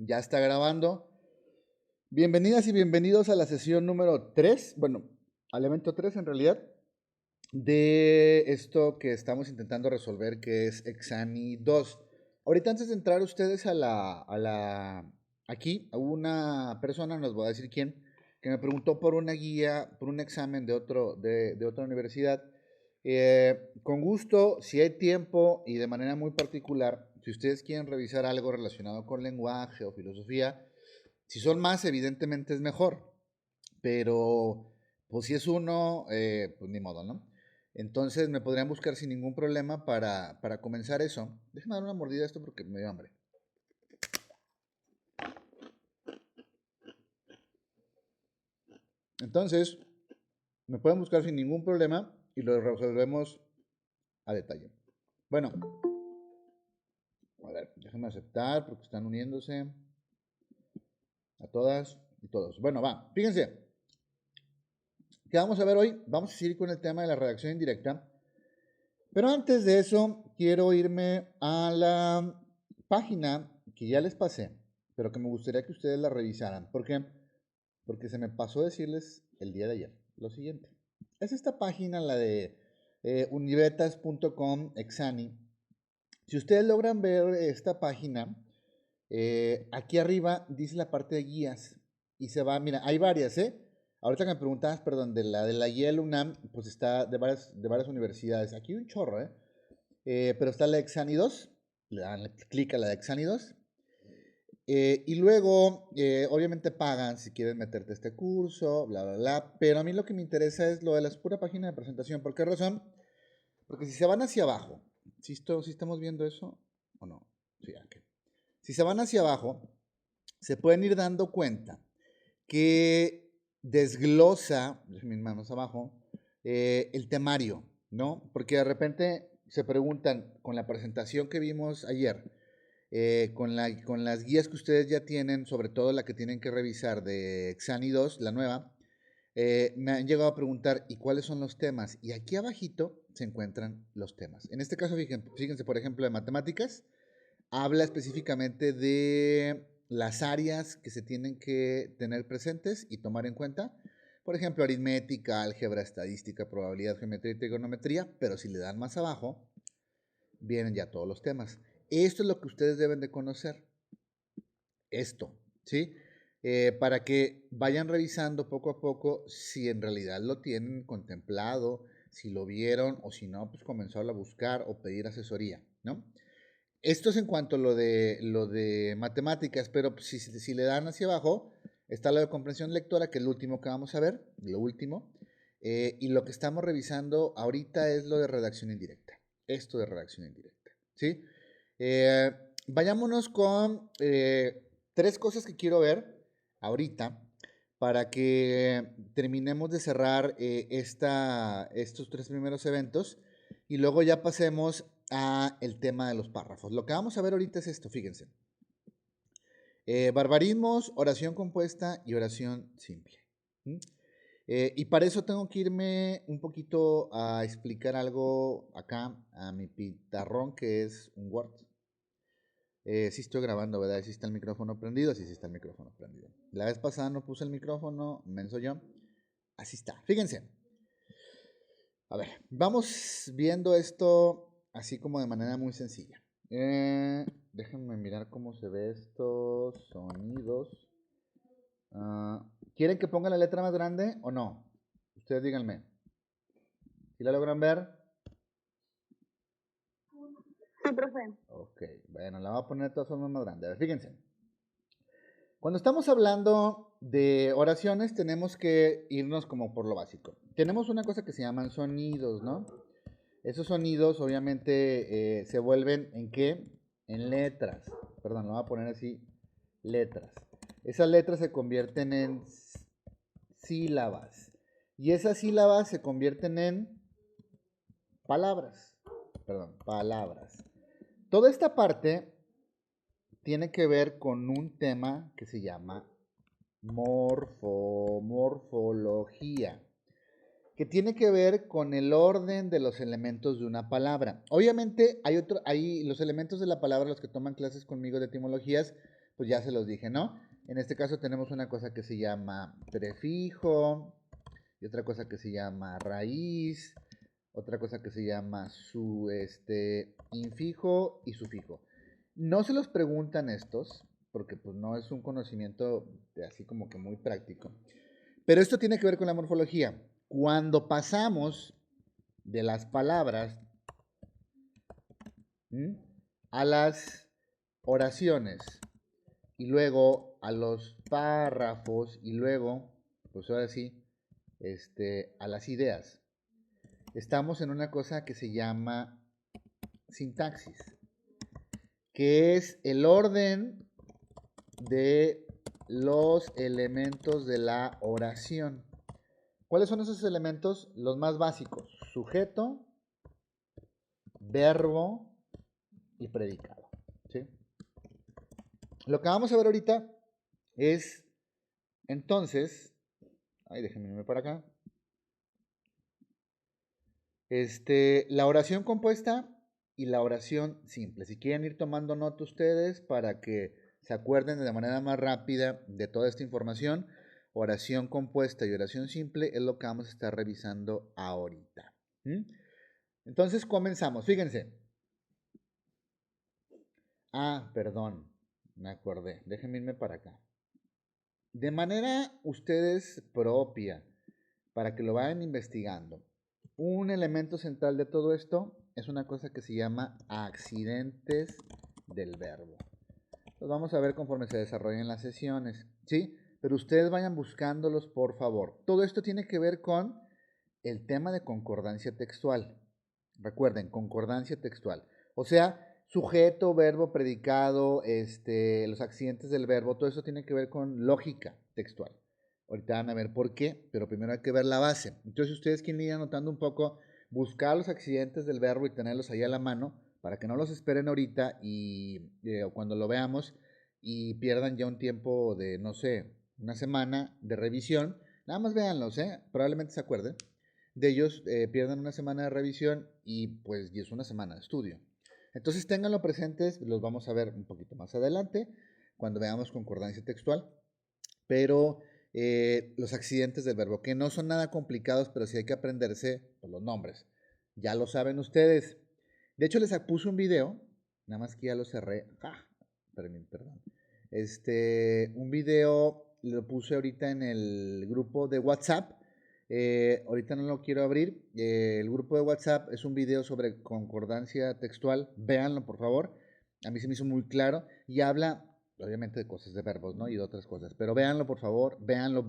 Ya está grabando. Bienvenidas y bienvenidos a la sesión número 3, bueno, al evento 3 en realidad, de esto que estamos intentando resolver, que es Exani 2. Ahorita antes de entrar ustedes aquí, una persona, nos va a decir quién, que me preguntó por una guía, por un examen de otra universidad. Con gusto, si hay tiempo y de manera muy particular, si ustedes quieren revisar algo relacionado con lenguaje o filosofía, si son más, evidentemente es mejor, pero pues si es uno, pues ni modo, ¿no? Entonces me podrían buscar sin ningún problema para comenzar eso. Déjenme dar una mordida a esto porque me dio hambre. Entonces, me pueden buscar sin ningún problema y lo resolvemos a detalle. Bueno, a ver, déjenme aceptar porque están uniéndose a todas y todos. Bueno, va, fíjense, ¿qué vamos a ver hoy? Vamos a seguir con el tema de la redacción indirecta. Pero antes de eso, quiero irme a la página que ya les pasé, pero que me gustaría que ustedes la revisaran. ¿Por qué? Porque se me pasó decirles el día de ayer lo siguiente. Es esta página, la de univetas.com Exani. Si ustedes logran ver esta página, aquí arriba dice la parte de guías y se va, mira, hay varias, ¿eh? Ahorita que me preguntabas, perdón, de la YEL UNAM, pues está de varias universidades. Aquí hay un chorro, ¿eh? Pero está la Exani 2, le dan clic a la de Exani 2. Y luego, obviamente pagan si quieren meterte a este curso, bla, bla, bla. Pero a mí lo que me interesa es lo de la pura página de presentación. ¿Por qué razón? Porque si se van hacia abajo, si estamos viendo eso o no? Sí, ok. Si se van hacia abajo, se pueden ir dando cuenta que desglosa, mis manos abajo, el temario, ¿no? Porque de repente se preguntan, con la presentación que vimos ayer, con las guías que ustedes ya tienen, sobre todo la que tienen que revisar de Xani 2, la nueva, me han llegado a preguntar, ¿y cuáles son los temas? Y aquí abajito se encuentran los temas. En este caso, fíjense, por ejemplo, de matemáticas, habla específicamente de las áreas que se tienen que tener presentes y tomar en cuenta. Por ejemplo, aritmética, álgebra, estadística, probabilidad, geometría y trigonometría, pero si le dan más abajo, vienen ya todos los temas. Esto es lo que ustedes deben de conocer. Esto, ¿sí? Para que vayan revisando poco a poco si en realidad lo tienen contemplado, si lo vieron o si no, pues comenzar a buscar o pedir asesoría, ¿no? Esto es en cuanto a lo de matemáticas, pero si le dan hacia abajo, está lo de comprensión lectora, que es lo último que vamos a ver, lo último. Y lo que estamos revisando ahorita es lo de redacción indirecta. Esto de redacción indirecta, ¿sí? Eh, Vayámonos con tres cosas que quiero ver ahorita para que terminemos de cerrar estos tres primeros eventos y luego ya pasemos a el tema de los párrafos. Lo que vamos a ver ahorita es esto, fíjense. Barbarismos, oración compuesta y oración simple. ¿Mm? Y para eso tengo que irme un poquito a explicar algo acá a mi pizarrón, que es un Word. Sí estoy grabando, ¿verdad? Sí está el micrófono prendido, sí está el micrófono prendido. La vez pasada no puse el micrófono, menso yo. Así está. Fíjense. A ver, vamos viendo esto así como de manera muy sencilla. Déjenme mirar cómo se ve estos sonidos. ¿Quieren que ponga la letra más grande o no? Ustedes díganme. ¿Si la logran ver? Sí, profe. Ok, bueno, la voy a poner de todas formas más grande. A ver, fíjense. Cuando estamos hablando de oraciones, tenemos que irnos como por lo básico. Tenemos una cosa que se llaman sonidos, ¿no? Esos sonidos obviamente se vuelven ¿en qué? En letras. Perdón, lo voy a poner así, letras. Esas letras se convierten en sílabas. Y esas sílabas se convierten en palabras. Perdón, palabras. Toda esta parte tiene que ver con un tema que se llama morfología, que tiene que ver con el orden de los elementos de una palabra. Obviamente hay los elementos de la palabra, los que toman clases conmigo de etimologías, pues ya se los dije, ¿no? En este caso tenemos una cosa que se llama prefijo y otra cosa que se llama raíz, otra cosa que se llama su infijo y sufijo. No se los preguntan estos, porque pues no es un conocimiento así como que muy práctico. Pero esto tiene que ver con la morfología. Cuando pasamos de las palabras a las oraciones y luego a los párrafos y luego, pues ahora sí, a las ideas, estamos en una cosa que se llama sintaxis, que es el orden de los elementos de la oración. ¿Cuáles son esos elementos? Los más básicos: sujeto, verbo y predicado. ¿Sí? Lo que vamos a ver ahorita es, entonces, déjenme irme para acá. La oración compuesta y la oración simple. Si quieren ir tomando nota ustedes para que se acuerden de manera más rápida de toda esta información, oración compuesta y oración simple es lo que vamos a estar revisando ahorita. Entonces comenzamos. Fíjense. Perdón, me acordé. Déjenme irme para acá. De manera ustedes propia, para que lo vayan investigando, un elemento central de todo esto es una cosa que se llama accidentes del verbo. Los vamos a ver conforme se desarrollen las sesiones, ¿sí? Pero ustedes vayan buscándolos, por favor. Todo esto tiene que ver con el tema de concordancia textual. Recuerden, concordancia textual. O sea, sujeto, verbo, predicado, los accidentes del verbo, todo eso tiene que ver con lógica textual. Ahorita van a ver por qué, pero primero hay que ver la base. Entonces ustedes quieren ir anotando un poco, buscar los accidentes del verbo y tenerlos ahí a la mano para que no los esperen ahorita y cuando lo veamos y pierdan ya un tiempo de, no sé, una semana de revisión. Nada más véanlos, probablemente se acuerden de ellos, pierdan una semana de revisión y pues y es una semana de estudio. Entonces ténganlo presentes, los vamos a ver un poquito más adelante cuando veamos concordancia textual, pero los accidentes del verbo, que no son nada complicados, pero sí hay que aprenderse por los nombres. Ya lo saben ustedes. De hecho, les puse un video, nada más que ya lo cerré. Perdón. Un video lo puse ahorita en el grupo de WhatsApp. Ahorita no lo quiero abrir. El grupo de WhatsApp es un video sobre concordancia textual. Véanlo, por favor. A mí se me hizo muy claro y habla, obviamente, de cosas de verbos, ¿no? Y de otras cosas. Pero véanlo, por favor. Véanlo.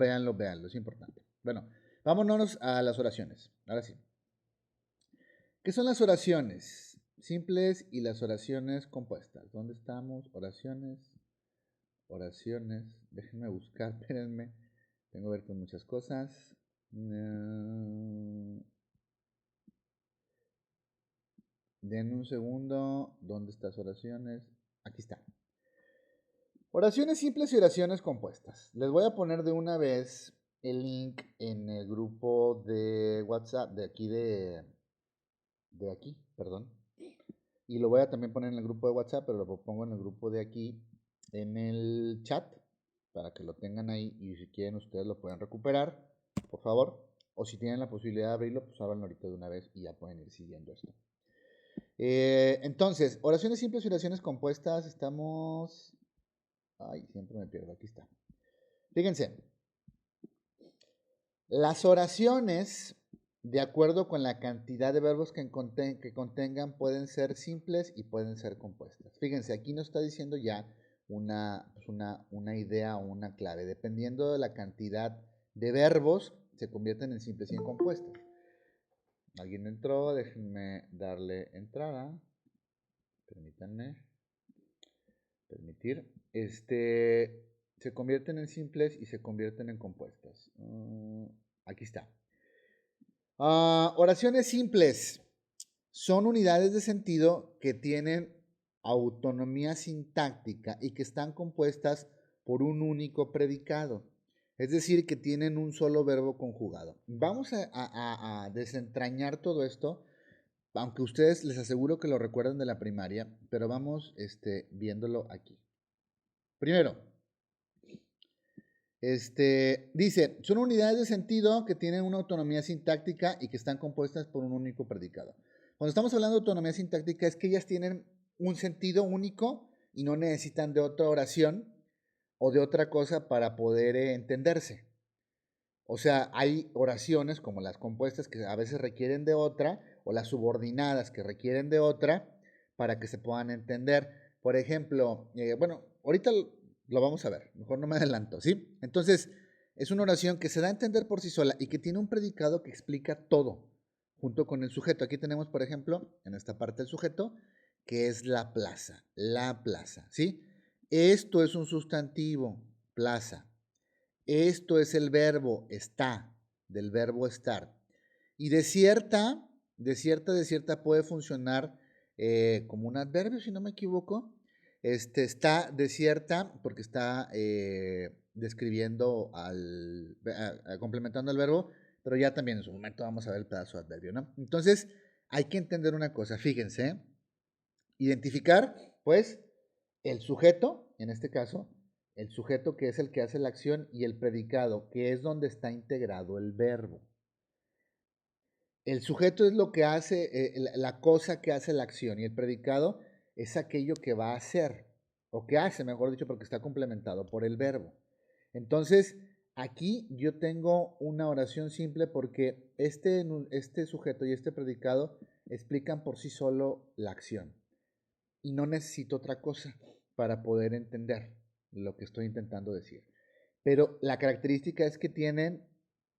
Es importante. Bueno, vámonos a las oraciones. Ahora sí. ¿Qué son las oraciones simples y las oraciones compuestas? ¿Dónde estamos? Oraciones. Déjenme buscar, espérenme. Tengo que ver con muchas cosas. Den un segundo. ¿Dónde están oraciones? Aquí está. Oraciones simples y oraciones compuestas. Les voy a poner de una vez el link en el grupo de WhatsApp de aquí perdón. Y lo voy a también poner en el grupo de WhatsApp, pero lo pongo en el grupo de aquí en el chat para que lo tengan ahí y si quieren ustedes lo pueden recuperar, por favor. O si tienen la posibilidad de abrirlo, pues háganlo ahorita de una vez y ya pueden ir siguiendo esto. Entonces, oraciones simples y oraciones compuestas, estamos... siempre me pierdo, aquí está. Fíjense, las oraciones, de acuerdo con la cantidad de verbos que contengan, pueden ser simples y pueden ser compuestas. Fíjense, aquí nos está diciendo ya una idea o una clave. Dependiendo de la cantidad de verbos, se convierten en simples y en compuestas. Alguien entró, déjenme darle entrada. Permítanme. Permitir. Se convierten en simples y se convierten en compuestas. Aquí está. Oraciones simples son unidades de sentido que tienen autonomía sintáctica y que están compuestas por un único predicado. Es decir, que tienen un solo verbo conjugado. Vamos a desentrañar todo esto, aunque ustedes les aseguro que lo recuerdan de la primaria, pero vamos viéndolo aquí. Primero, dice, son unidades de sentido que tienen una autonomía sintáctica y que están compuestas por un único predicado. Cuando estamos hablando de autonomía sintáctica es que ellas tienen un sentido único y no necesitan de otra oración o de otra cosa para poder entenderse. O sea, hay oraciones como las compuestas que a veces requieren de otra o las subordinadas que requieren de otra para que se puedan entender. Por ejemplo, bueno, ahorita lo vamos a ver, mejor no me adelanto, ¿sí? Entonces, es una oración que se da a entender por sí sola y que tiene un predicado que explica todo junto con el sujeto. Aquí tenemos, por ejemplo, en esta parte el sujeto, que es la plaza, ¿sí? Esto es un sustantivo, plaza. Esto es el verbo está, del verbo estar. Y de cierta puede funcionar como un adverbio, si no me equivoco. Está desierta porque está describiendo complementando el verbo, pero ya también en su momento vamos a ver el pedazo de adverbio, ¿no? Entonces, hay que entender una cosa, fíjense, identificar, pues, el sujeto, en este caso, el sujeto que es el que hace la acción y el predicado, que es donde está integrado el verbo. El sujeto es lo que hace, la cosa que hace la acción y el predicado es aquello que va a hacer, o que hace, mejor dicho, porque está complementado por el verbo. Entonces, aquí yo tengo una oración simple porque este sujeto y este predicado explican por sí solo la acción. Y no necesito otra cosa para poder entender lo que estoy intentando decir. Pero la característica es que tienen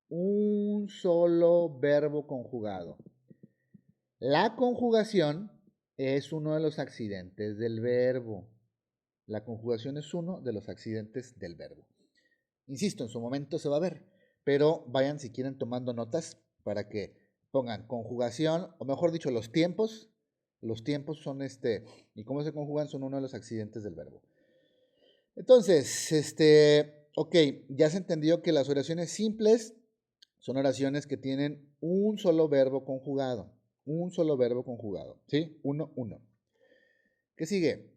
un solo verbo conjugado. La conjugación es uno de los accidentes del verbo. La conjugación es uno de los accidentes del verbo. Insisto, en su momento se va a ver, pero vayan si quieren tomando notas para que pongan conjugación, o mejor dicho, los tiempos. Los tiempos son y cómo se conjugan son uno de los accidentes del verbo. Entonces, ok, ya se entendió que las oraciones simples son oraciones que tienen un solo verbo conjugado. Un solo verbo conjugado, ¿sí? Uno, uno. ¿Qué sigue?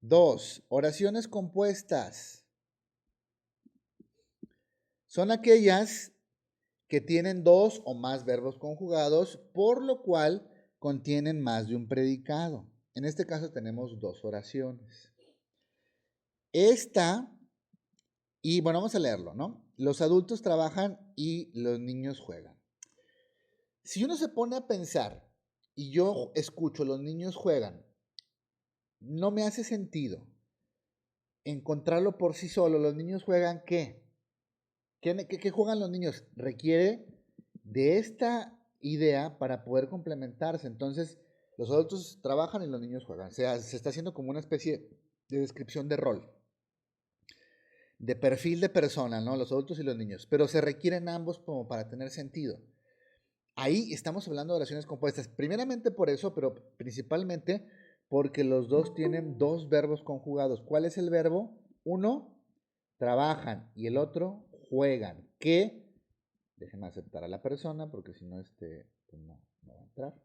2. Oraciones compuestas. Son aquellas que tienen dos o más verbos conjugados, por lo cual contienen más de un predicado. En este caso tenemos dos oraciones. Y bueno, vamos a leerlo, ¿no? Los adultos trabajan y los niños juegan. Si uno se pone a pensar y yo escucho los niños juegan, no me hace sentido encontrarlo por sí solo. Los niños juegan ¿qué? ¿Qué juegan los niños? Requiere de esta idea para poder complementarse. Entonces, los adultos trabajan y los niños juegan. O sea, se está haciendo como una especie de descripción de rol, de perfil de persona, ¿no? Los adultos y los niños. Pero se requieren ambos como para tener sentido. Ahí estamos hablando de oraciones compuestas. Primeramente por eso, pero principalmente porque los dos tienen dos verbos conjugados. ¿Cuál es el verbo? Uno, trabajan y el otro, juegan. Que, déjenme aceptar a la persona porque si no, pues no va a entrar.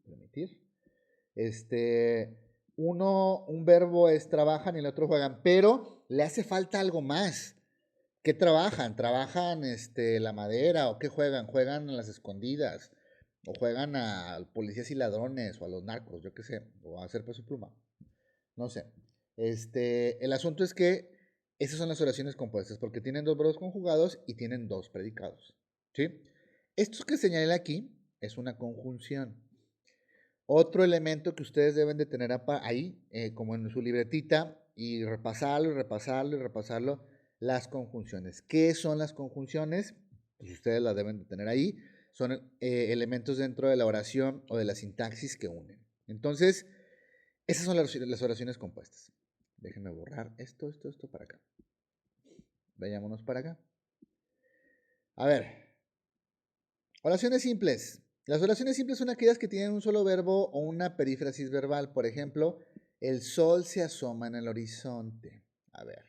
Permitir. Un verbo es trabajan y el otro juegan, pero le hace falta algo más. ¿Qué trabajan? ¿Trabajan la madera o qué juegan? ¿Juegan a las escondidas? ¿O juegan a policías y ladrones o a los narcos? Yo qué sé, o a hacer peso pluma. No sé. El asunto es que esas son las oraciones compuestas porque tienen dos verbos conjugados y tienen dos predicados. ¿Sí? Esto que señalé aquí es una conjunción. Otro elemento que ustedes deben de tener ahí, como en su libretita, y repasarlo, y repasarlo, y repasarlo, las conjunciones. ¿Qué son las conjunciones? Pues ustedes las deben de tener ahí. Son elementos dentro de la oración o de la sintaxis que unen. Entonces, esas son las oraciones compuestas. Déjenme borrar esto para acá. Vayámonos para acá. A ver, oraciones simples. Las oraciones simples son aquellas que tienen un solo verbo o una perífrasis verbal. Por ejemplo, el sol se asoma en el horizonte. A ver,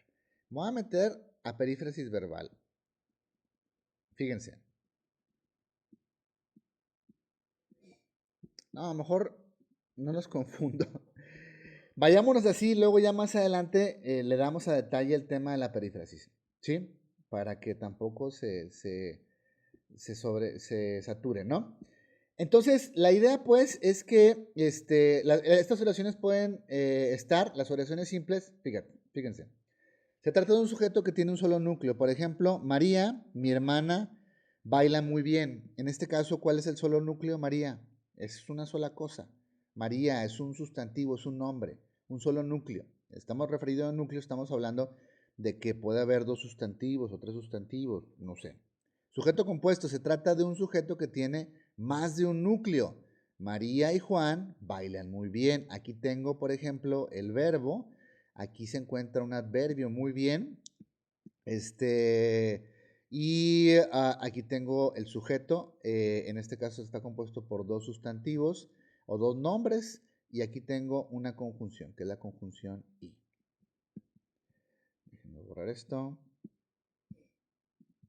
me voy a meter a perífrasis verbal. Fíjense. No, a lo mejor no los confundo. Vayámonos así, luego ya más adelante le damos a detalle el tema de la perífrasis, ¿sí? Para que tampoco se sature, ¿no? Entonces, la idea pues es que estas oraciones pueden estar, las oraciones simples, fíjense, se trata de un sujeto que tiene un solo núcleo. Por ejemplo, María, mi hermana, baila muy bien. En este caso, ¿cuál es el solo núcleo? María. Es una sola cosa. María es un sustantivo, es un nombre, un solo núcleo. Estamos referidos a un núcleo, estamos hablando de que puede haber dos sustantivos o tres sustantivos, no sé. Sujeto compuesto, se trata de un sujeto que tiene más de un núcleo. María y Juan bailan muy bien. Aquí tengo, por ejemplo, el verbo. Aquí se encuentra un adverbio muy bien. Y aquí tengo el sujeto. En este caso está compuesto por dos sustantivos o dos nombres. Y aquí tengo una conjunción, que es la conjunción y. Déjenme borrar esto.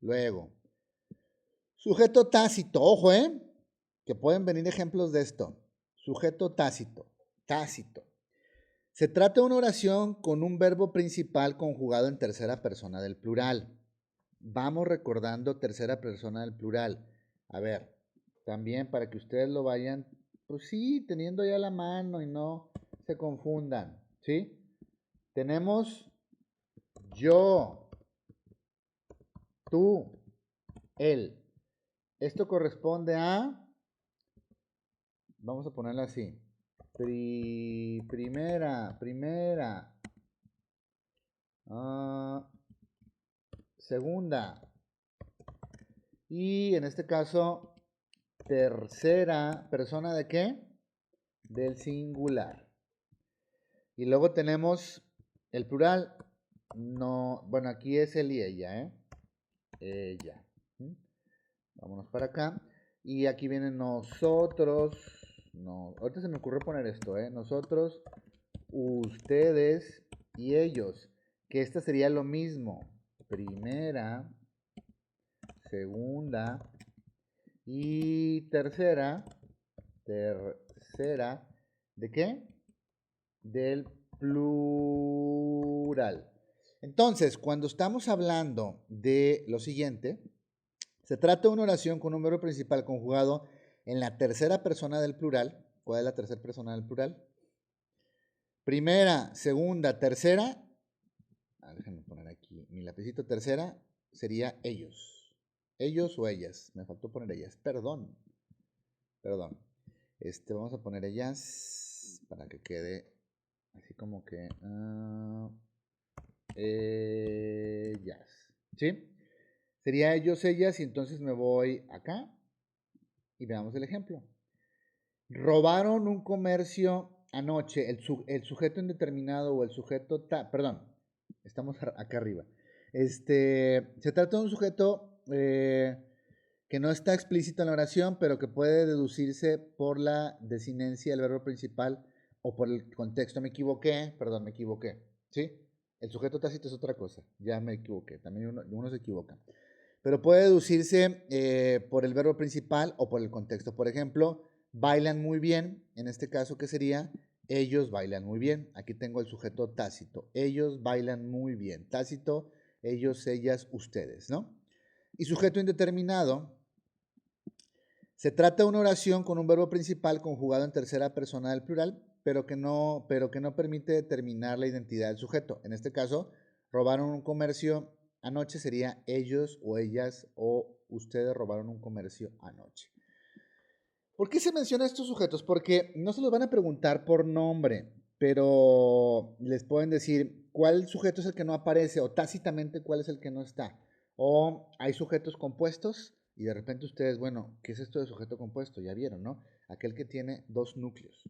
Luego, sujeto tácito. Ojo, que pueden venir ejemplos de esto. Sujeto tácito. Tácito. Se trata de una oración con un verbo principal conjugado en tercera persona del plural. Vamos recordando tercera persona del plural. A ver, también para que ustedes lo vayan, pues sí, teniendo ya la mano y no se confundan, ¿sí? Tenemos yo, tú, él. Esto corresponde a, vamos a ponerlo así, primera, segunda, y en este caso, tercera persona de qué? Del singular. Y luego tenemos el plural. No, bueno, aquí es él y ella, Ella. Vámonos para acá. Y aquí vienen nosotros. No, ahorita se me ocurrió poner esto, Nosotros, ustedes y ellos. Que esta sería lo mismo. Primera, segunda y tercera. Tercera. ¿De qué? Del plural. Entonces, cuando estamos hablando de lo siguiente, se trata de una oración con un verbo principal conjugado en la tercera persona del plural. ¿Cuál es la tercera persona del plural? Primera, segunda, tercera. Déjenme poner aquí mi lapicito. Tercera sería ellos. Ellos o ellas. Me faltó poner ellas. Perdón. Vamos a poner ellas para que quede así como que ellas. ¿Sí? Sería ellos, ellas, y entonces me voy acá y veamos el ejemplo. Robaron un comercio anoche. El sujeto indeterminado o el sujeto. Perdón, estamos acá arriba. Se trata de un sujeto que no está explícito en la oración, pero que puede deducirse por la desinencia del verbo principal o por el contexto. Me equivoqué, perdón, me equivoqué. ¿Sí? El sujeto tácito es otra cosa. Ya me equivoqué. También uno se equivoca. Pero puede deducirse por el verbo principal o por el contexto. Por ejemplo, bailan muy bien. En este caso, ¿qué sería? Ellos bailan muy bien. Aquí tengo el sujeto tácito. Ellos bailan muy bien. Tácito, ellos, ellas, ustedes, ¿no? Y sujeto indeterminado. Se trata de una oración con un verbo principal conjugado en tercera persona del plural, pero que no permite determinar la identidad del sujeto. En este caso, robaron un comercio anoche sería ellos o ellas o ustedes robaron un comercio anoche. ¿Por qué se menciona estos sujetos? Porque no se los van a preguntar por nombre, pero les pueden decir cuál sujeto es el que no aparece o tácitamente cuál es el que no está. O hay sujetos compuestos y de repente ustedes, bueno, ¿qué es esto de sujeto compuesto? Ya vieron, ¿no? Aquel que tiene dos núcleos.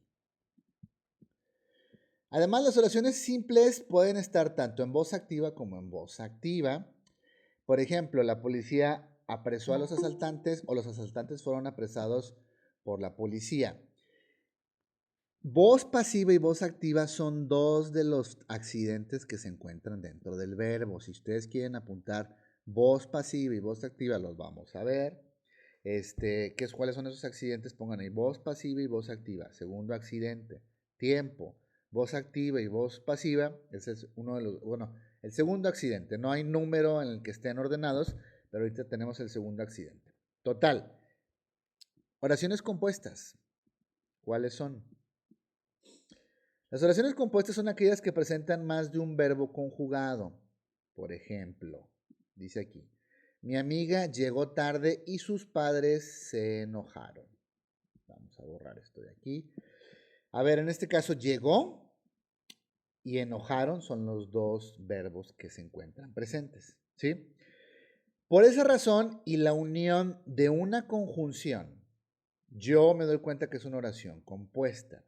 Además, las oraciones simples pueden estar tanto en voz activa como en voz activa. Por ejemplo, la policía apresó a los asaltantes o los asaltantes fueron apresados por la policía. Voz pasiva y voz activa son dos de los accidentes que se encuentran dentro del verbo. Si ustedes quieren apuntar voz pasiva y voz activa, los vamos a ver. ¿Cuáles son esos accidentes? Pongan ahí voz pasiva y voz activa. Segundo accidente, tiempo. voz activa y voz pasiva. Ese es uno de los, bueno, el segundo accidente. No hay número en el que estén ordenados, pero ahorita tenemos el segundo accidente. Total. Oraciones compuestas. ¿Cuáles son? Las oraciones compuestas son aquellas que presentan más de un verbo conjugado. Por ejemplo, dice aquí, mi amiga llegó tarde y sus padres se enojaron. Vamos a borrar esto de aquí. A ver, en este caso, llegó y enojaron son los dos verbos que se encuentran presentes, ¿sí? Por esa razón y la unión de una conjunción, yo me doy cuenta que es una oración compuesta.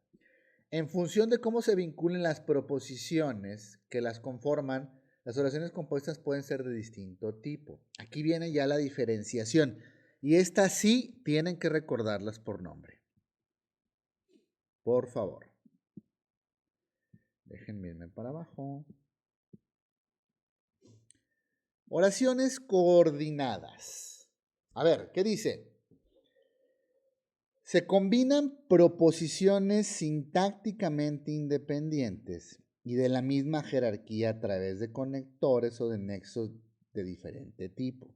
En función de cómo se vinculen las proposiciones que las conforman, las oraciones compuestas pueden ser de distinto tipo. Aquí viene ya la diferenciación. Y estas sí tienen que recordarlas por nombre. Por favor. Déjenme irme para abajo. Oraciones coordinadas. A ver, ¿qué dice? Se combinan proposiciones sintácticamente independientes y de la misma jerarquía a través de conectores o de nexos de diferente tipo.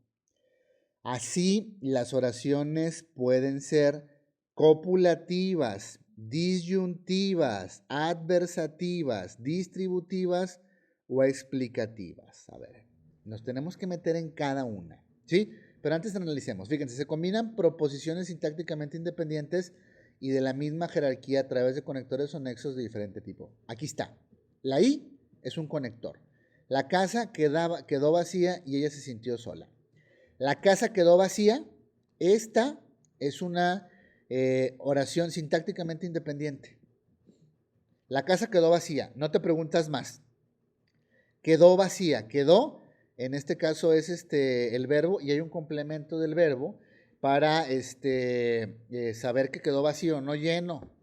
Así, las oraciones pueden ser copulativas, disyuntivas, adversativas, distributivas o explicativas. A ver, nos tenemos que meter en cada una, ¿sí? Pero antes analicemos. Fíjense, se combinan proposiciones sintácticamente independientes y de la misma jerarquía a través de conectores o nexos de diferente tipo. Aquí está. La I es un conector. La casa quedó vacía y ella se sintió sola. La casa quedó vacía. Esta es una oración sintácticamente independiente. La casa quedó vacía. No te preguntas más. Quedó vacía. Quedó, en este caso es el verbo y hay un complemento del verbo para saber que quedó vacío, no lleno.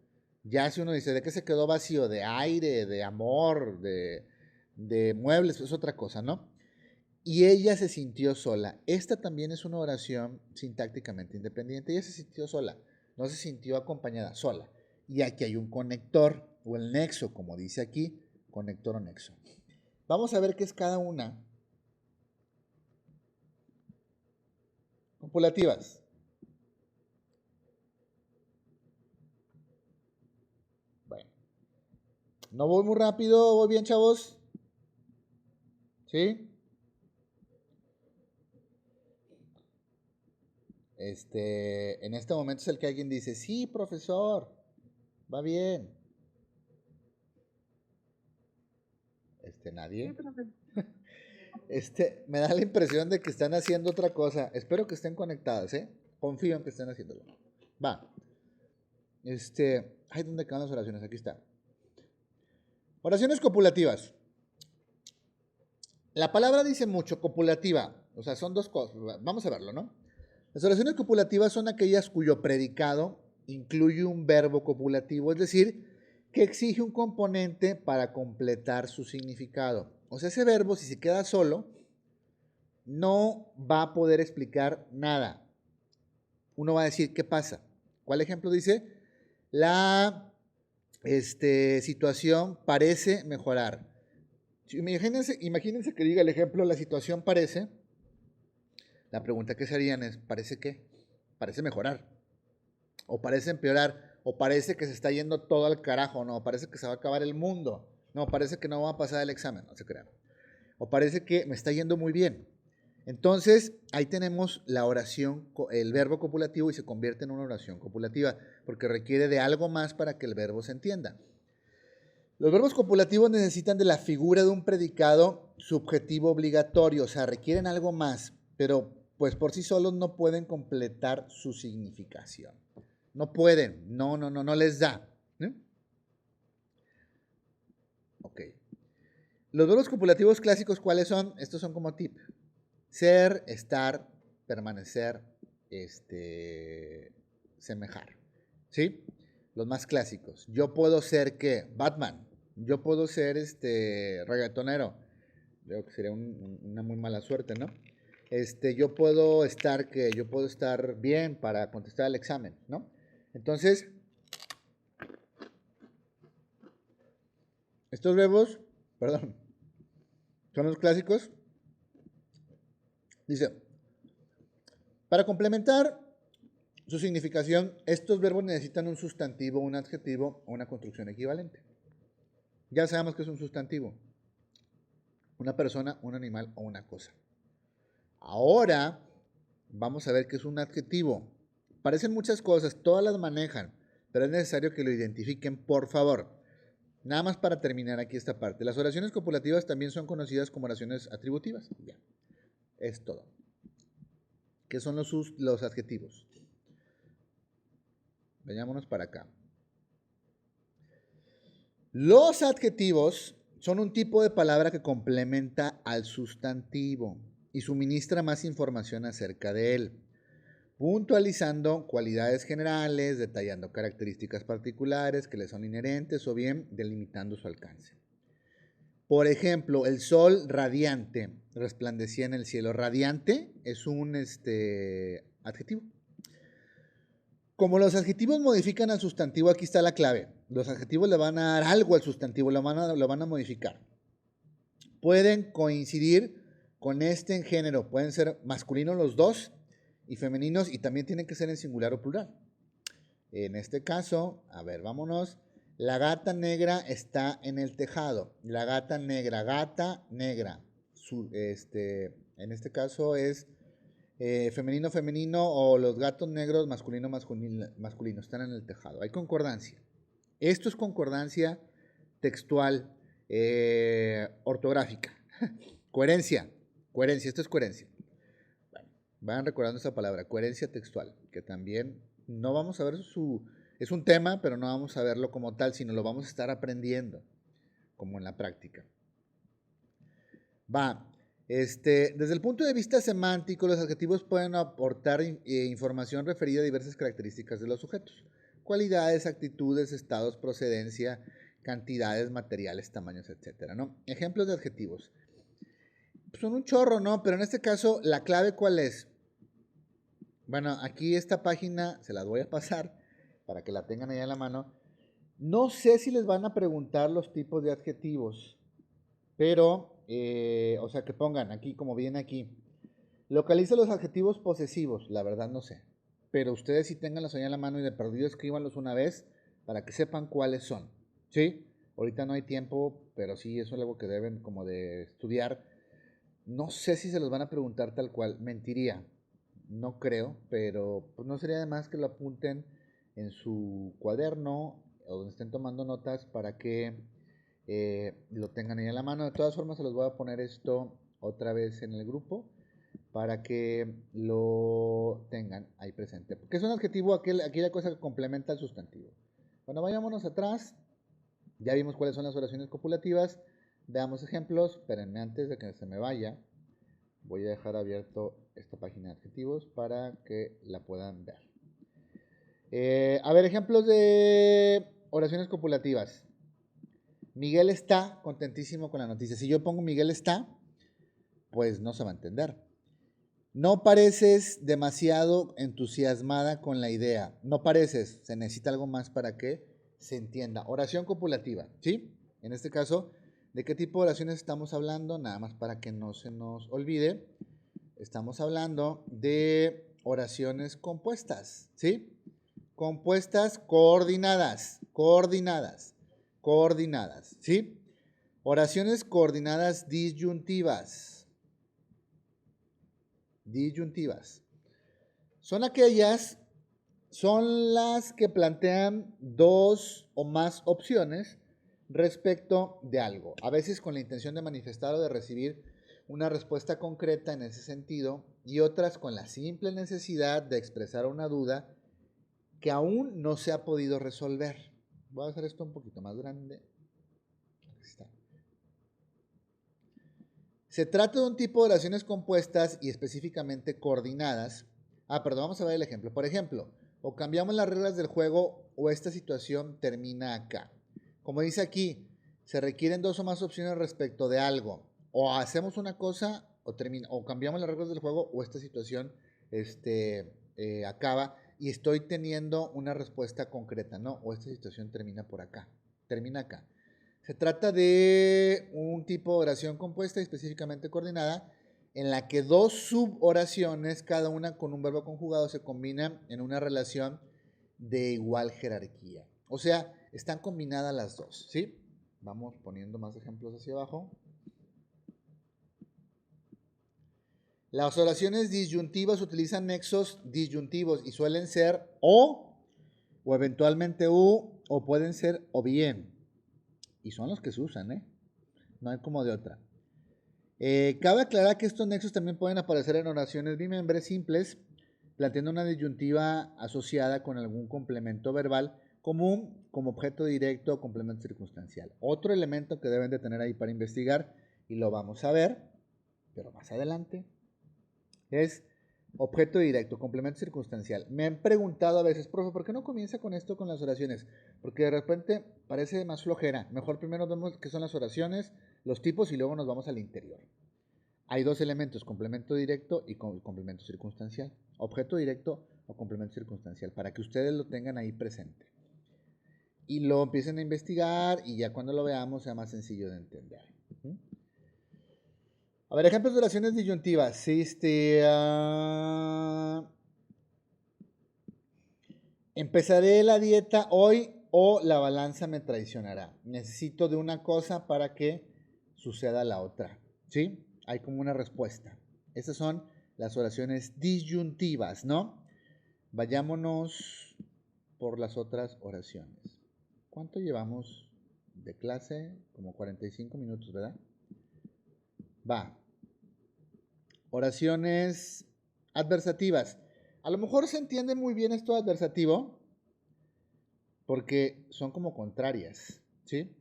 Ya si uno dice, ¿de qué se quedó vacío? De aire, de amor, de muebles, es otra cosa, ¿no? Y ella se sintió sola. Esta también es una oración sintácticamente independiente. Ella se sintió sola, no se sintió acompañada, sola. Y aquí hay un conector o el nexo, como dice aquí, conector o nexo. Vamos a ver qué es cada una. Copulativas. Bueno, no voy muy rápido, voy bien, chavos. ¿Sí? En este momento es el que alguien dice, sí, profesor, va bien. Nadie. Me da la impresión de que están haciendo otra cosa. Espero que estén conectadas, ¿eh? Confío en que estén haciéndolo. Va. Ay, ¿dónde quedan las oraciones? Aquí está. Oraciones copulativas. La palabra dice mucho, copulativa. O sea, son dos cosas. Vamos a verlo, ¿no? Las oraciones copulativas son aquellas cuyo predicado incluye un verbo copulativo, es decir, que exige un componente para completar su significado. O sea, ese verbo, si se queda solo, no va a poder explicar nada. Uno va a decir, ¿qué pasa? ¿Cuál ejemplo dice? La situación parece mejorar. Imagínense que diga el ejemplo, la situación parece. La pregunta que se harían es, ¿parece qué? Parece mejorar. O parece empeorar. O parece que se está yendo todo al carajo. No, parece que se va a acabar el mundo. No, parece que no va a pasar el examen. No se crean. O parece que me está yendo muy bien. Entonces, ahí tenemos la oración, el verbo copulativo y se convierte en una oración copulativa, porque requiere de algo más para que el verbo se entienda. Los verbos copulativos necesitan de la figura de un predicado subjetivo obligatorio, o sea, requieren algo más, pero pues por sí solos no pueden completar su significación. No pueden, no les da. ¿No? Ok. Los verbos copulativos clásicos, ¿cuáles son? Estos son como tip. Ser, estar, permanecer, semejar. ¿Sí? Los más clásicos. Yo puedo ser, ¿qué? Batman. Yo puedo ser, reggaetonero. Creo que sería una muy mala suerte, ¿no? Yo puedo estar, ¿qué? Yo puedo estar bien para contestar el examen, ¿no? Entonces, Estos verbos, perdón, son los clásicos. Dice, para complementar su significación, estos verbos necesitan un sustantivo, un adjetivo o una construcción equivalente. Ya sabemos que es un sustantivo. Una persona, un animal o una cosa. Ahora vamos a ver qué es un adjetivo. Parecen muchas cosas, todas las manejan, pero es necesario que lo identifiquen, por favor. Nada más para terminar aquí esta parte. Las oraciones copulativas también son conocidas como oraciones atributivas. Ya, es todo. ¿Qué son los adjetivos? Vayámonos para acá. Los adjetivos son un tipo de palabra que complementa al sustantivo y suministra más información acerca de él, puntualizando cualidades generales, detallando características particulares que le son inherentes o bien delimitando su alcance. Por ejemplo, el sol radiante resplandecía en el cielo. Radiante es un adjetivo. Como los adjetivos modifican al sustantivo, aquí está la clave. Los adjetivos le van a dar algo al sustantivo, lo van a modificar. Pueden coincidir con este en género, pueden ser masculinos los dos y femeninos, y también tienen que ser en singular o plural. En este caso, a ver, vámonos. La gata negra está en el tejado. La gata negra, en este caso es femenino, femenino, o los gatos negros, masculino, masculino, están en el tejado. Hay concordancia. Esto es concordancia textual, ortográfica. Coherencia, esto es coherencia. Bueno, van recordando esa palabra, coherencia textual, que también no vamos a ver es un tema, pero no vamos a verlo como tal, sino lo vamos a estar aprendiendo, como en la práctica. Desde el punto de vista semántico, los adjetivos pueden aportar información referida a diversas características de los sujetos. Cualidades, actitudes, estados, procedencia, cantidades, materiales, tamaños, etcétera, ¿no? Ejemplos de adjetivos. Son un chorro, ¿no? Pero en este caso, ¿la clave cuál es? Bueno, aquí esta página se las voy a pasar para que la tengan ahí a la mano. No sé si les van a preguntar los tipos de adjetivos, pero, o sea, que pongan aquí, como viene aquí. Localiza los adjetivos posesivos, la verdad no sé. Pero ustedes sí tenganlos ahí a la mano y de perdido escríbanlos una vez para que sepan cuáles son. ¿Sí? Ahorita no hay tiempo, pero sí, eso es algo que deben como de estudiar. No sé si se los van a preguntar tal cual, mentiría. No creo, pero pues no sería de más que lo apunten en su cuaderno o donde estén tomando notas para que lo tengan ahí en la mano. De todas formas, se los voy a poner esto otra vez en el grupo para que lo tengan ahí presente. Porque es un adjetivo, aquella cosa que complementa al sustantivo. Bueno, vayámonos atrás. Ya vimos cuáles son las oraciones copulativas. Veamos ejemplos. Espérenme, antes de que se me vaya, voy a dejar abierto esta página de adjetivos para que la puedan ver. A ver, ejemplos de oraciones copulativas. Miguel está contentísimo con la noticia. Si yo pongo Miguel está, pues no se va a entender. No pareces demasiado entusiasmada con la idea. No pareces, se necesita algo más para que se entienda. Oración copulativa, ¿sí? En este caso, ¿de qué tipo de oraciones estamos hablando? Nada más para que no se nos olvide. Estamos hablando de oraciones compuestas, ¿sí? Compuestas coordinadas, ¿sí? Oraciones coordinadas disyuntivas. Son las que plantean dos o más opciones respecto de algo, a veces con la intención de manifestar o de recibir una respuesta concreta en ese sentido, y otras con la simple necesidad de expresar una duda que aún no se ha podido resolver. Voy a hacer esto un poquito más grande. Aquí está. Se trata de un tipo de oraciones compuestas y específicamente coordinadas. Vamos a ver el ejemplo. Por ejemplo, o cambiamos las reglas del juego o esta situación termina acá. Como dice aquí, se requieren dos o más opciones respecto de algo. O hacemos una cosa o cambiamos las reglas del juego o esta situación acaba y estoy teniendo una respuesta concreta, ¿no? O esta situación termina por acá, termina acá. Se trata de un tipo de oración compuesta y específicamente coordinada en la que dos suboraciones, cada una con un verbo conjugado, se combinan en una relación de igual jerarquía. O sea, están combinadas las dos, ¿sí? Vamos poniendo más ejemplos hacia abajo. Las oraciones disyuntivas utilizan nexos disyuntivos y suelen ser o eventualmente o pueden ser o bien. Y son los que se usan, ¿eh? No hay como de otra. Cabe aclarar que estos nexos también pueden aparecer en oraciones bimembres simples, planteando una disyuntiva asociada con algún complemento verbal común como objeto directo o complemento circunstancial. Otro elemento que deben de tener ahí para investigar, y lo vamos a ver, pero más adelante, es objeto directo, complemento circunstancial. Me han preguntado a veces, profe, ¿por qué no comienza con esto con las oraciones? Porque de repente parece más flojera. Mejor primero vemos qué son las oraciones, los tipos y luego nos vamos al interior. Hay dos elementos, complemento directo y complemento circunstancial. Objeto directo o complemento circunstancial, para que ustedes lo tengan ahí presente. Y lo empiecen a investigar y ya cuando lo veamos sea más sencillo de entender. A ver, ejemplos de oraciones disyuntivas. Empezaré la dieta hoy o la balanza me traicionará. Necesito de una cosa para que suceda la otra. ¿Sí? Hay como una respuesta. Esas son las oraciones disyuntivas, ¿no? Vayámonos por las otras oraciones. ¿Cuánto llevamos de clase? Como 45 minutos, ¿verdad? Va. Oraciones adversativas. A lo mejor se entiende muy bien esto adversativo porque son como contrarias, ¿sí?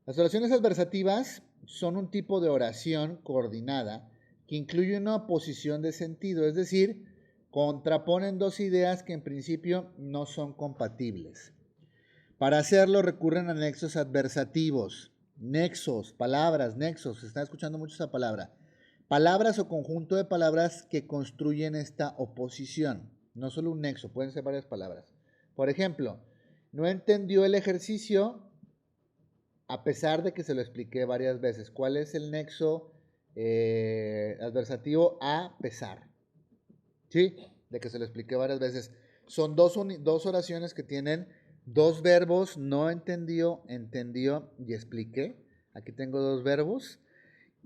Las oraciones adversativas son un tipo de oración coordinada que incluye una oposición de sentido, es decir, contraponen dos ideas que en principio no son compatibles. Para hacerlo recurren a nexos adversativos. Nexos, palabras, nexos, se está escuchando mucho esa palabra. Palabras o conjunto de palabras que construyen esta oposición. No solo un nexo, pueden ser varias palabras. Por ejemplo, no entendió el ejercicio a pesar de que se lo expliqué varias veces. ¿Cuál es el nexo adversativo a pesar? ¿Sí? De que se lo expliqué varias veces. Son dos oraciones que tienen dos verbos, no entendió, entendió y expliqué. Aquí tengo dos verbos,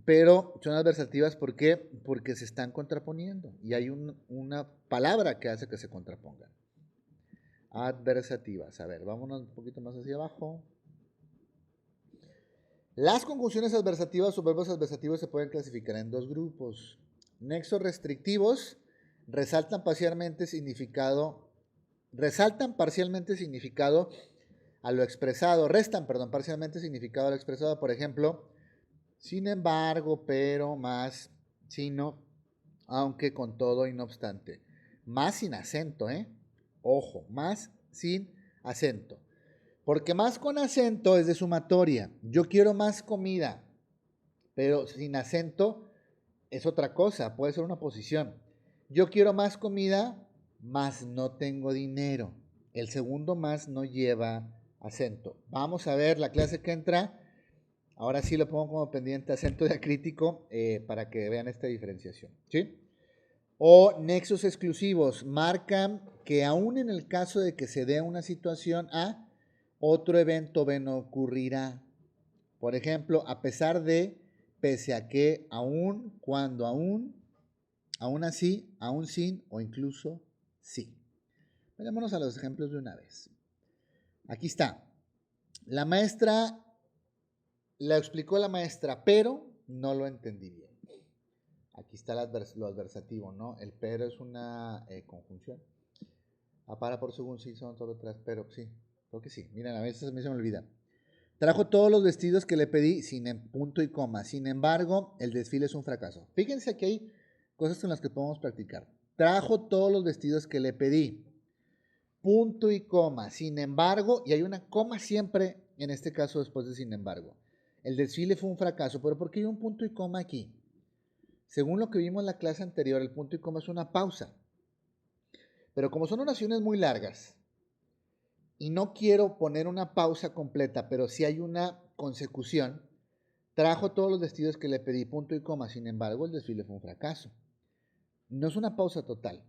pero son adversativas, ¿por qué? Porque se están contraponiendo y hay una palabra que hace que se contrapongan. Adversativas. A ver, vámonos un poquito más hacia abajo. Las conjunciones adversativas o verbos adversativos se pueden clasificar en dos grupos. Nexos restrictivos resaltan parcialmente significado a lo expresado, parcialmente significado a lo expresado, por ejemplo, sin embargo, pero, más, sino, aunque, con todo y no obstante. Más sin acento, ¿eh? Ojo, más sin acento. Porque más con acento es de sumatoria. Yo quiero más comida, pero sin acento es otra cosa, puede ser una posición. Yo quiero más comida, más no tengo dinero. El segundo más no lleva acento. Vamos a ver la clase que entra. Ahora sí lo pongo como pendiente, acento diacrítico, para que vean esta diferenciación. ¿Sí? O nexos exclusivos marcan que aún en el caso de que se dé una situación A, otro evento B no ocurrirá. Por ejemplo, a pesar de, pese a que, aún, cuando, aún así, aún sin o incluso sí. Vayámonos a los ejemplos de una vez. Aquí está. La maestra, la explicó la maestra, pero no lo entendí bien. Aquí está lo adversativo, ¿no? El pero es una conjunción. Para por según sí son todo tras, pero sí, creo que sí. Miren, a veces a mí se me olvida. Trajo todos los vestidos que le pedí sin punto y coma. Sin embargo, el desfile es un fracaso. Fíjense que hay cosas con las que podemos practicar. Trajo todos los vestidos que le pedí. Punto y coma. Sin embargo, y hay una coma siempre, en este caso después de sin embargo. El desfile fue un fracaso, pero ¿por qué hay un punto y coma aquí? Según lo que vimos en la clase anterior, el punto y coma es una pausa. Pero como son oraciones muy largas y no quiero poner una pausa completa, pero si hay una consecución, trajo todos los vestidos que le pedí, punto y coma. Sin embargo, el desfile fue un fracaso. No es una pausa total.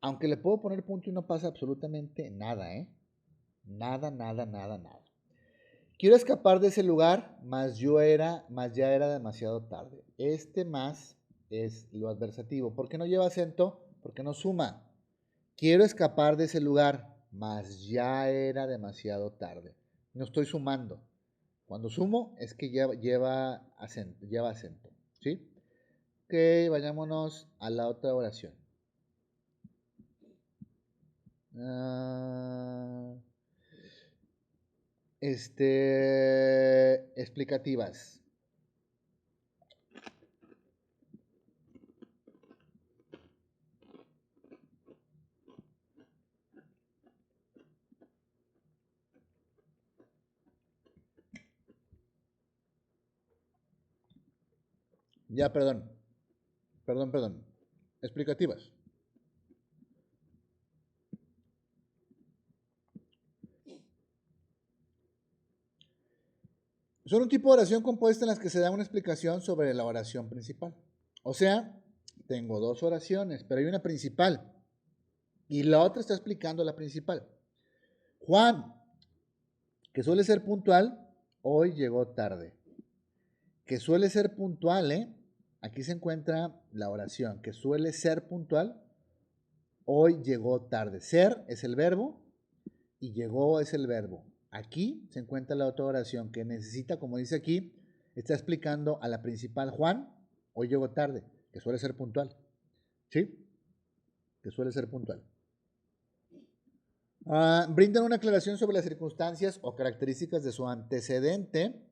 Aunque le puedo poner punto y no pasa absolutamente nada, ¿eh? Nada, nada, nada, nada. Quiero escapar de ese lugar, mas ya era demasiado tarde. Este más es lo adversativo. ¿Por qué no lleva acento? Porque no suma. Quiero escapar de ese lugar, mas ya era demasiado tarde. No estoy sumando. Cuando sumo es que lleva acento. ¿Sí? Ok, vayámonos a la otra oración. Explicativas. Ya, perdón. Perdón. Explicativas. Son un tipo de oración compuesta en las que se da una explicación sobre la oración principal. O sea, tengo dos oraciones, pero hay una principal y la otra está explicando la principal. Juan, que suele ser puntual, hoy llegó tarde. Que suele ser puntual, ¿eh? Aquí se encuentra la oración, que suele ser puntual, hoy llegó tarde. Ser es el verbo y llegó es el verbo. Aquí se encuentra la otra oración que necesita, como dice aquí, está explicando a la principal. Juan, hoy llegó tarde, que suele ser puntual. ¿Sí? Que suele ser puntual. Brindan una aclaración sobre las circunstancias o características de su antecedente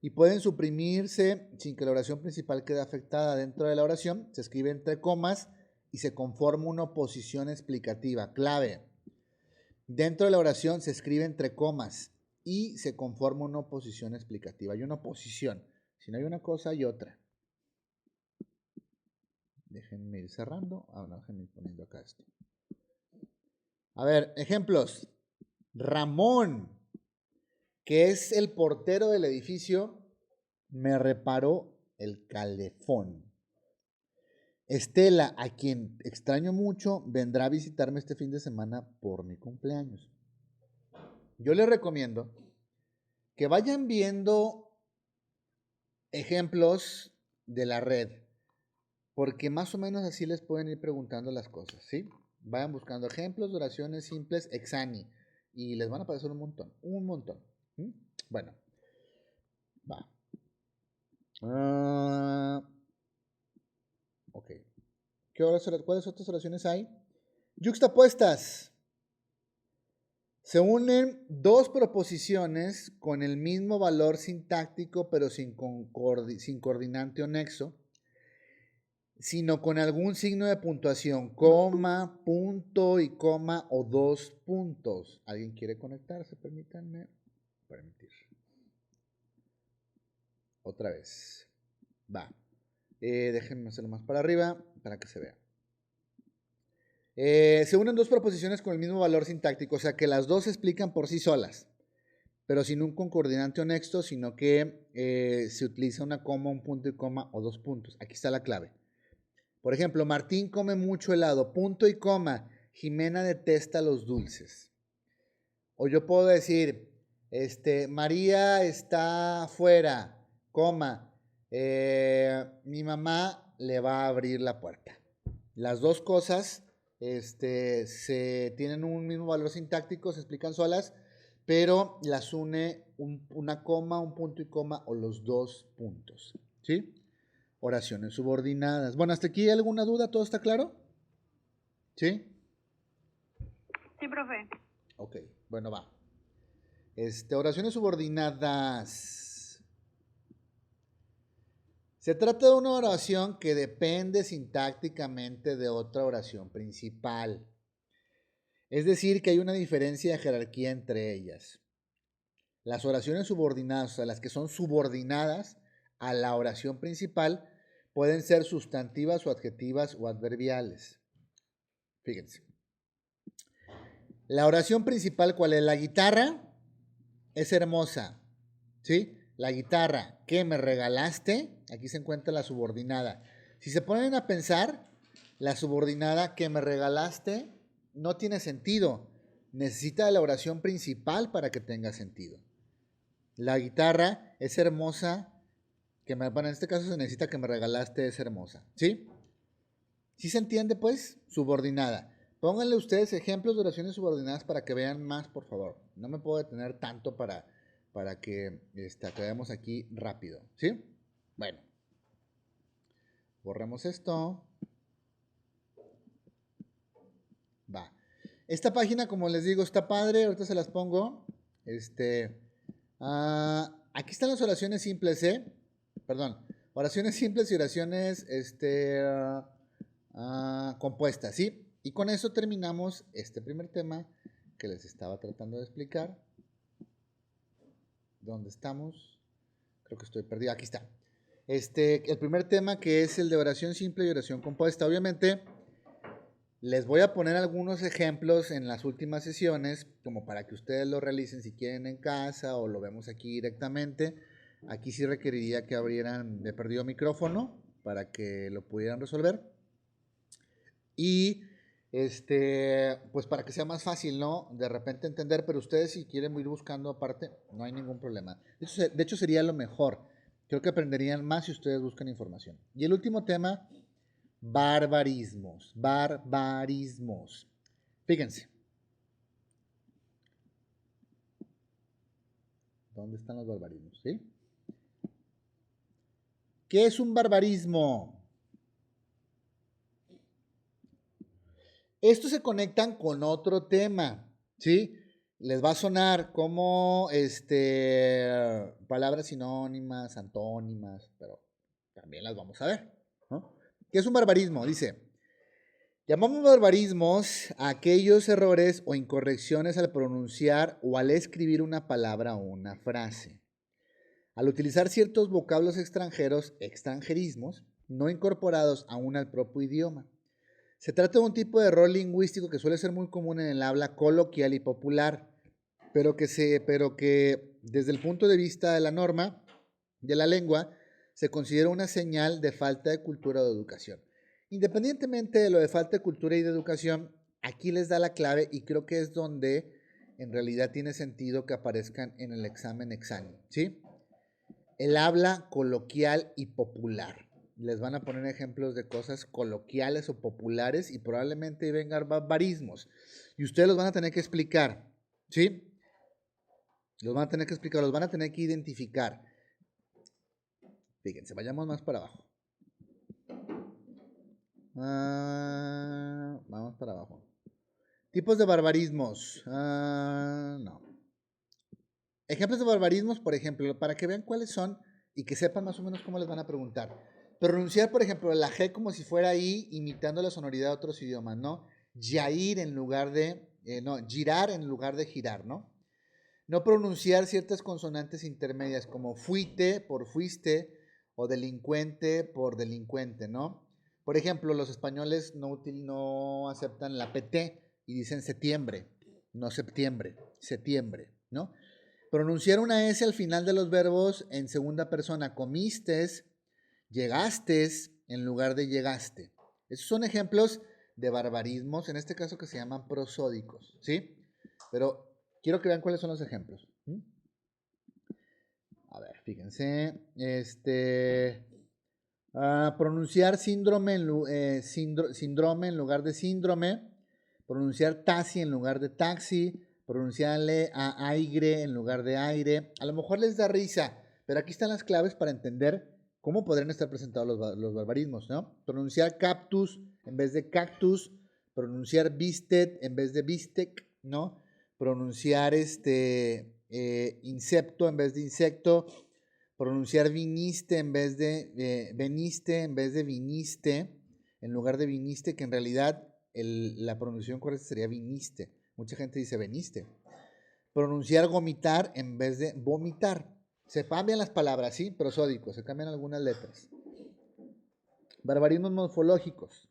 y pueden suprimirse sin que la oración principal quede afectada. Dentro de la oración se escribe entre comas y se conforma una oposición explicativa. Clave. Dentro de la oración se escribe entre comas y se conforma una oposición explicativa. Hay una oposición. Si no hay una cosa, hay otra. Déjenme ir cerrando. No, déjenme ir poniendo acá esto. A ver, ejemplos. Ramón, que es el portero del edificio, me reparó el calefón. Estela, a quien extraño mucho, vendrá a visitarme este fin de semana por mi cumpleaños. Yo les recomiendo que vayan viendo ejemplos de la red, porque más o menos así les pueden ir preguntando las cosas, ¿sí? Vayan buscando ejemplos de oraciones simples, exani, y les van a aparecer un montón, un montón. ¿Mm? Bueno, va. Ok. ¿Cuáles otras oraciones hay? Yuxtapuestas. Se unen dos proposiciones con el mismo valor sintáctico, pero sin coordinante o nexo, sino con algún signo de puntuación, coma, punto y coma o dos puntos. ¿Alguien quiere conectarse? Permítanme. Permitir. Otra vez. Va. Déjenme hacerlo más para arriba para que se vea. Se unen dos proposiciones con el mismo valor sintáctico, o sea que las dos se explican por sí solas, pero sin un concordinante o nexo, sino que se utiliza una coma, un punto y coma o dos puntos. Aquí está la clave. Por ejemplo, Martín come mucho helado, punto y coma. Jimena detesta los dulces. O yo puedo decir, María está afuera, coma. Mi mamá le va a abrir la puerta. Las dos cosas se tienen un mismo valor sintáctico, se explican solas, pero las une una coma, un punto y coma o los dos puntos. ¿Sí? Oraciones subordinadas. Bueno, ¿hasta aquí alguna duda? ¿Todo está claro? ¿Sí? Sí, profe. Ok, bueno, va. Oraciones subordinadas. Se trata de una oración que depende sintácticamente de otra oración principal. Es decir, que hay una diferencia de jerarquía entre ellas. Las oraciones subordinadas, o sea, las que son subordinadas a la oración principal, pueden ser sustantivas o adjetivas o adverbiales. Fíjense. La oración principal, ¿cuál es? La guitarra es hermosa, ¿sí? La guitarra que me regalaste, aquí se encuentra la subordinada. Si se ponen a pensar, la subordinada que me regalaste no tiene sentido. Necesita la oración principal para que tenga sentido. La guitarra es hermosa, bueno, en este caso se necesita que me regalaste, es hermosa, ¿sí? ¿Sí se entiende, pues? Subordinada. Pónganle ustedes ejemplos de oraciones subordinadas para que vean más, por favor. No me puedo detener tanto para que acabemos aquí rápido, ¿sí? Bueno, borremos esto. Va. Esta página, como les digo, está padre. Ahorita se las pongo. Aquí están las oraciones simples, ¿eh? Perdón. Oraciones simples y oraciones compuestas, ¿sí? Y con eso terminamos este primer tema que les estaba tratando de explicar. ¿Dónde estamos? Creo que estoy perdido. Aquí está. El primer tema, que es el de oración simple y oración compuesta. Obviamente, les voy a poner algunos ejemplos en las últimas sesiones, como para que ustedes lo realicen si quieren en casa o lo vemos aquí directamente. Aquí sí requeriría que abrieran de perdido micrófono para que lo pudieran resolver. Y pues para que sea más fácil, ¿no? De repente entender, pero ustedes si quieren ir buscando aparte, no hay ningún problema. De hecho sería lo mejor. Creo que aprenderían más si ustedes buscan información. Y el último tema, barbarismos. Barbarismos. Fíjense. ¿Dónde están los barbarismos? ¿Sí? ¿Qué es un barbarismo? Estos se conectan con otro tema, ¿sí? Les va a sonar como palabras sinónimas, antónimas, pero también las vamos a ver, ¿no? ¿Qué es un barbarismo? Dice, llamamos barbarismos a aquellos errores o incorrecciones al pronunciar o al escribir una palabra o una frase. Al utilizar ciertos vocablos extranjeros, extranjerismos, no incorporados aún al propio idioma. Se trata de un tipo de error lingüístico que suele ser muy común en el habla coloquial y popular, pero que desde el punto de vista de la norma de la lengua se considera una señal de falta de cultura o de educación. Independientemente de lo de falta de cultura y de educación, aquí les da la clave y creo que es donde en realidad tiene sentido que aparezcan en el examen, ¿sí? El habla coloquial y popular. Les van a poner ejemplos de cosas coloquiales o populares y probablemente vengan barbarismos. Y ustedes los van a tener que explicar, ¿sí? Los van a tener que explicar, los van a tener que identificar. Fíjense, vayamos más para abajo. Vamos para abajo. Tipos de barbarismos. No. Ejemplos de barbarismos, por ejemplo, para que vean cuáles son y que sepan más o menos cómo les van a preguntar. Pronunciar, por ejemplo, la G como si fuera I, imitando la sonoridad de otros idiomas, ¿no? Yair en lugar de, girar en lugar de girar, ¿no? No pronunciar ciertas consonantes intermedias como fuite por fuiste o delincuente por delincuente, ¿no? Por ejemplo, los españoles no aceptan la PT y dicen septiembre, no septiembre, septiembre, ¿no? Pronunciar una S al final de los verbos en segunda persona, comistes, llegastes en lugar de llegaste. Esos son ejemplos de barbarismos, en este caso que se llaman prosódicos, ¿sí? Pero quiero que vean cuáles son los ejemplos. A ver, fíjense. Pronunciar síndrome en lugar de síndrome. Pronunciar taxi en lugar de taxi. Pronunciarle a aire en lugar de aire. A lo mejor les da risa, pero aquí están las claves para entender cómo podrían estar presentados los barbarismos, ¿no? Pronunciar cactus en vez de cactus. Pronunciar bistet en vez de bistec, ¿no? Pronunciar insecto en vez de insecto, pronunciar viniste en vez de veniste, en vez de viniste, en lugar de viniste, que en realidad la pronunciación correcta sería viniste. Mucha gente dice veniste. Pronunciar gomitar en vez de vomitar. Se cambian las palabras, ¿sí? Prosódicos, se cambian algunas letras. Barbarismos morfológicos.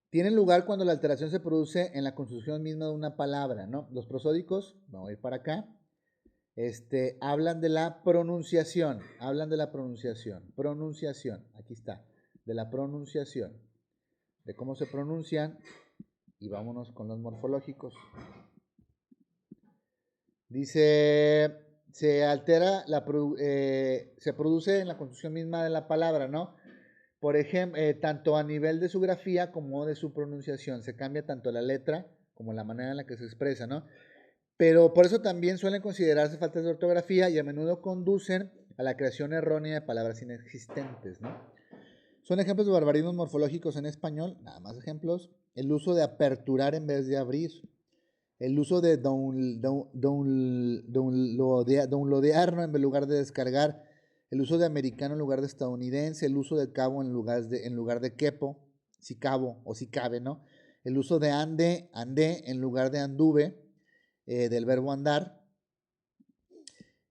Tienen lugar cuando la alteración se produce en la construcción misma de una palabra, ¿no? Los prosódicos, vamos a ir para acá, hablan de la pronunciación, pronunciación, aquí está, de la pronunciación, de cómo se pronuncian, y vámonos con los morfológicos. Dice, se altera, se produce en la construcción misma de la palabra, ¿no? Por ejemplo, tanto a nivel de su grafía como de su pronunciación, se cambia tanto la letra como la manera en la que se expresa, ¿no? Pero por eso también suelen considerarse faltas de ortografía y a menudo conducen a la creación errónea de palabras inexistentes, ¿no? Son ejemplos de barbarismos morfológicos en español, nada más ejemplos. El uso de aperturar en vez de abrir. El uso de downloadear, ¿no? En lugar de descargar. El uso de americano en lugar de estadounidense. El uso de cabo en lugar de quepo, si cabo o si cabe, ¿no? El uso de andé en lugar de anduve, del verbo andar.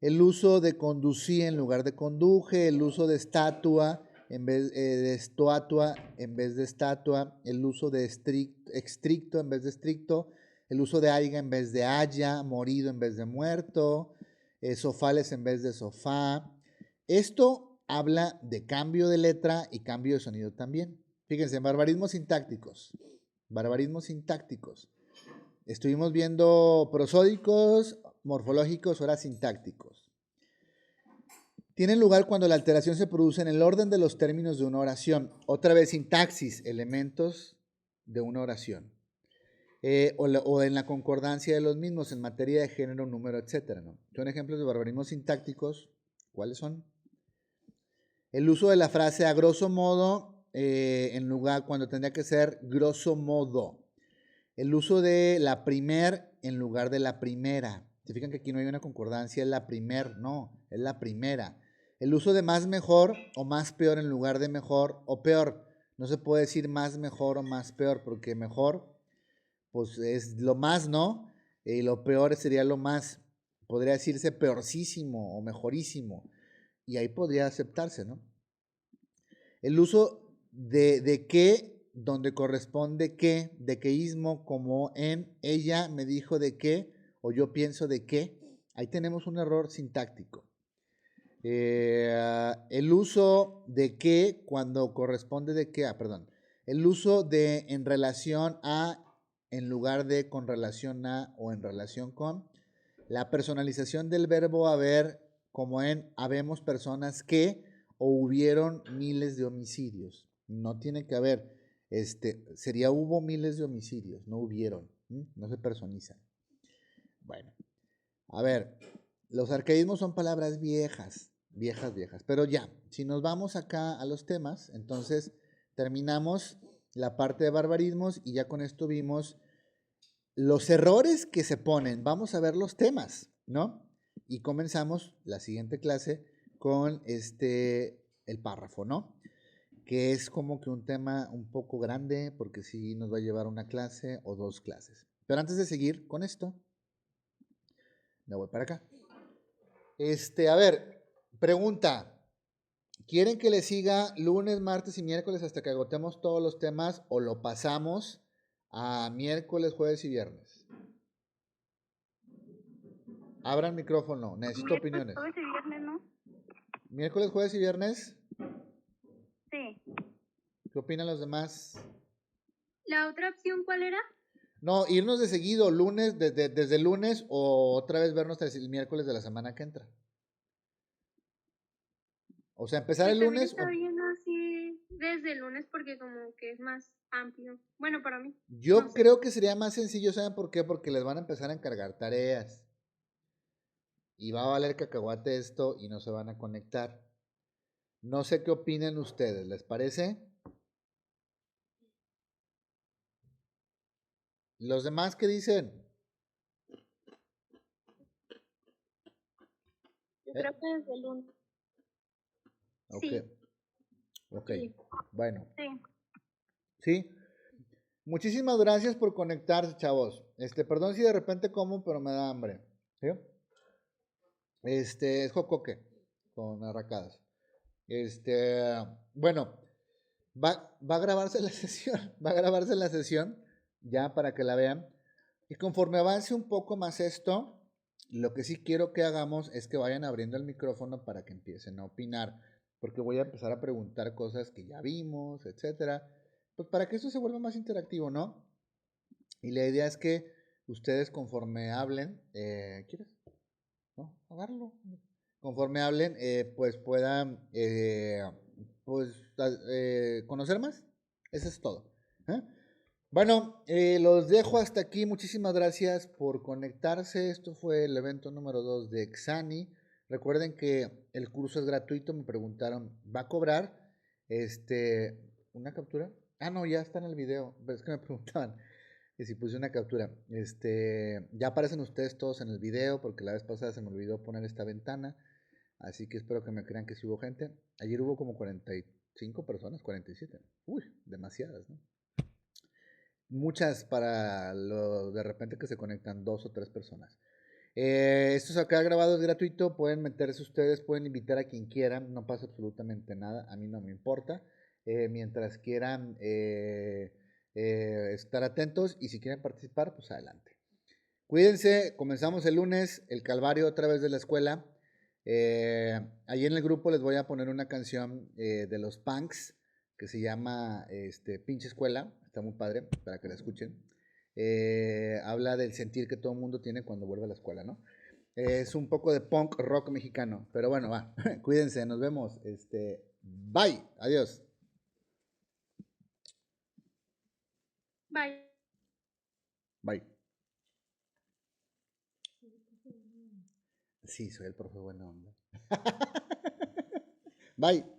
El uso de conducir en lugar de conduje. El uso de estatua en vez de estatua en vez de estatua. El uso de estricto en vez de estricto. El uso de haya en vez de haya, morido en vez de muerto, sofales en vez de sofá. Esto habla de cambio de letra y cambio de sonido también. Fíjense, barbarismos sintácticos. Barbarismos sintácticos. Estuvimos viendo prosódicos, morfológicos, ahora sintácticos. Tienen lugar cuando la alteración se produce en el orden de los términos de una oración. Otra vez, sintaxis, elementos de una oración. O en la concordancia de los mismos en materia de género, número, etc. ¿no? Son ejemplos de barbarismos sintácticos. ¿Cuáles son? El uso de la frase a grosso modo en lugar cuando tendría que ser grosso modo. El uso de la primer en lugar de la primera. ¿Se fijan que aquí no hay una concordancia? Es la primer, no, es la primera. El uso de más mejor o más peor en lugar de mejor o peor. No se puede decir más mejor o más peor, porque mejor pues es lo más, ¿no? Y lo peor sería lo más. Podría decirse peorcísimo o mejorísimo. Y ahí podría aceptarse, ¿no? El uso de que, donde corresponde que, de queísmo, como en ella me dijo de qué, o yo pienso de qué. Ahí tenemos un error sintáctico. El uso de que cuando corresponde de qué, perdón. El uso de en relación a en lugar de con relación a o en relación con. La personalización del verbo haber como en habemos personas que o hubieron miles de homicidios. No tiene que haber, sería hubo miles de homicidios, no hubieron, no se personizan. Bueno, a ver, los arcaísmos son palabras viejas, viejas, pero ya, si nos vamos acá a los temas, entonces terminamos la parte de barbarismos y ya con esto vimos los errores que se ponen. Vamos a ver los temas, ¿no? Y comenzamos la siguiente clase con el párrafo, ¿no? Que es como que un tema un poco grande porque sí nos va a llevar una clase o dos clases. Pero antes de seguir con esto, me voy para acá. A ver, pregunta. ¿Quieren que le siga lunes, martes y miércoles hasta que agotemos todos los temas o lo pasamos a miércoles, jueves y viernes? Abran micrófono, necesito Miércoles, opiniones. jueves y viernes, ¿no? ¿Miércoles, jueves y viernes? Sí. ¿Qué opinan los demás? ¿La otra opción cuál era? No, irnos de seguido, lunes, desde el lunes o otra vez vernos hasta el miércoles de la semana que entra. O sea, empezar el También lunes. está bien así desde el lunes porque como que es más amplio. Bueno, para mí. Yo no sé. creo que sería más sencillo, ¿saben por qué? Porque les van a empezar a encargar tareas. Y va a valer cacahuate esto y no se van a conectar. No sé qué opinen ustedes, ¿les parece? ¿Los demás qué dicen? Yo creo que desde el lunes. Ok. Sí. Ok. Sí. Bueno. Sí. ¿Sí? Muchísimas gracias por conectarse, chavos. Perdón si de repente como, pero me da hambre. ¿Sí? Es jocoque con arracadas. Bueno, Va a grabarse la sesión, va a grabarse la sesión, ya para que la vean. Y conforme avance un poco más esto, lo que sí quiero que hagamos es que vayan abriendo el micrófono para que empiecen a opinar, porque voy a empezar a preguntar cosas que ya vimos, etcétera, pues para que esto se vuelva más interactivo, ¿no? Y la idea es que ustedes conforme hablen, ¿quieres? No, agarrarlo. Conforme hablen, pues puedan pues, conocer más. Eso es todo. ¿Eh? Bueno, los dejo hasta aquí. Muchísimas gracias por conectarse. Esto fue el evento número 2 de Exani. Recuerden que el curso es gratuito. Me preguntaron, ¿va a cobrar una captura? Ah, no, ya está en el video. Pero es que me preguntaban que si puse una captura. Ya aparecen ustedes todos en el video porque la vez pasada se me olvidó poner esta ventana. Así que espero que me crean que sí hubo gente. Ayer hubo como 45 personas, 47. Uy, demasiadas, ¿no? Muchas para lo de repente que se conectan 2 o 3 personas. Esto se acá grabado, es gratuito. Pueden meterse ustedes, pueden invitar a quien quieran. No pasa absolutamente nada. A mí no me importa. Mientras quieran estar atentos y si quieren participar, pues adelante. Cuídense, comenzamos el lunes, el calvario otra vez de la escuela. Ahí en el grupo les voy a poner una canción de los Punks que se llama Pinche Escuela, está muy padre para que la escuchen. Habla del sentir que todo el mundo tiene cuando vuelve a la escuela, ¿no? Es un poco de punk rock mexicano, pero bueno, va, cuídense, nos vemos. Bye, adiós. Bye. Bye. Sí, soy el profe buena onda. Bye.